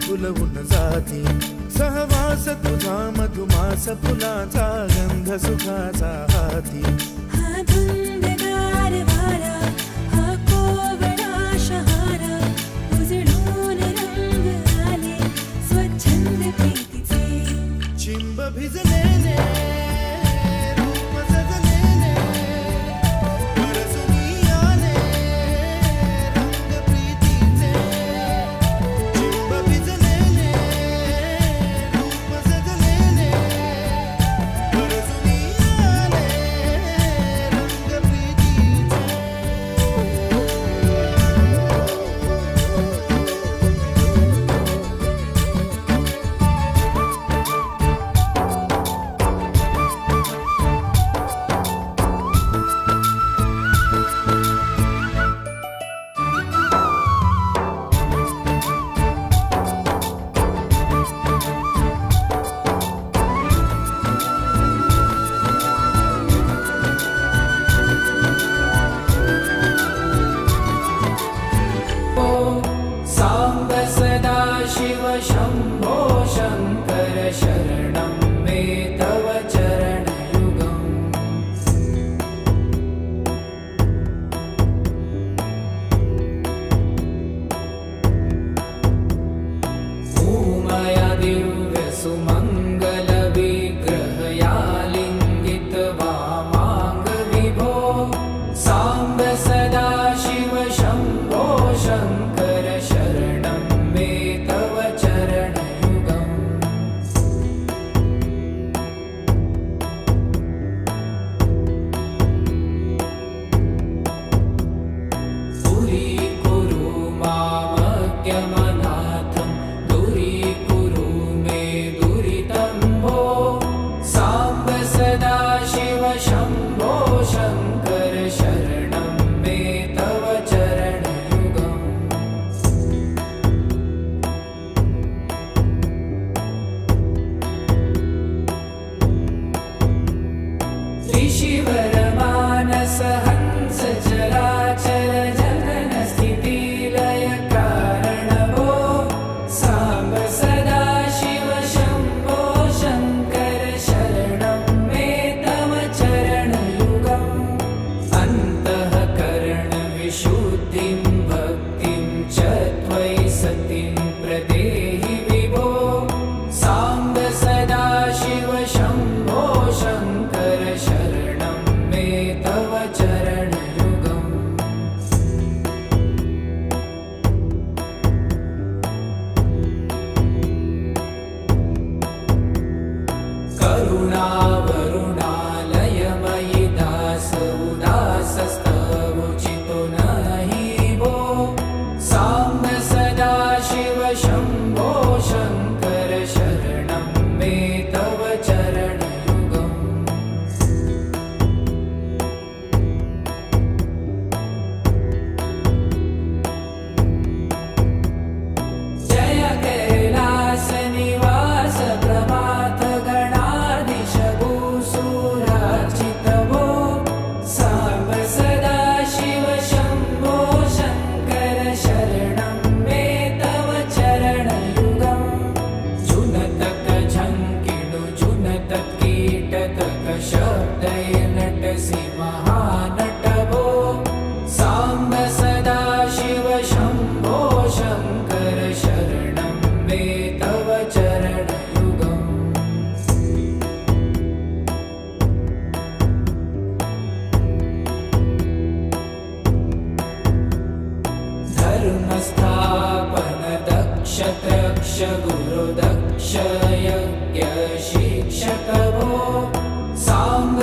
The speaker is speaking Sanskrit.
फुलवून जाती सहवास तुझा मधुमास फुलाचा गंध सुखाचा हाती हा धुंदगार वारा हा कोवळा शहारा उजळून रंग आले स्वच्छंद प्रीतीचे चिंब भिजलेले रूप सजलेले परसुनी आले रंग प्रीतीचे चिंब भिजलेले रूप सजलेले परसुनी आले रंग प्रीतीचे साम्ब सदा शिव शम्भो शङ्कर शरणं मे तव चरणयुगम् उमया दिव्यसुमङ्गलविग्रहया लिङ्गित वामाङ्गविभो साम्ब सदा शिव शम्भो शङ्कर शरणं मे तव चरणयुगम् दूरीकुरु मामज्ञमनाथं दूरीकुरु मे दुरितं भो साम्ब सदा शिव शम्भो शङ्कर शरणं मे तव चरणयुगम् ऋषिवरमानस हंस चराचर जनन स्थितिलय कारणभो साम्ब सदा शिव शम्भो शङ्कर शरणं मे तव चरणयुगम् अन्तःकरणविशुद्धिं भक्तिं च त्वयि सतिं प्रदेहि विभो साम्ब सदा शिव शम्भो शङ्कर शरणं मे तव चरणयुगम् करुणावरुणालयमयि दास उदासस्तवोचितो नहि भो साम्ब सदा शिव शम्भो शङ्कर शरणं मे तव चरणयुगम् जय कैलासनिवास प्रभात गणाधीश भूसुरार्चित भो साम्ब सदा शिव शम्भो शङ्कर शरणं मे तव चरणयुगम् जुनतक झङ्किणु जुनतक कीटतक शब्दय नटसि महानट भो साम्ब सदा शिव शम्भो शङ्कर शरणं मे तव चरणयुगम् धर्मस्थापन दक्ष त्रक्ष गुरुदक्ष यज्ञ शिक्षक भो साम्ब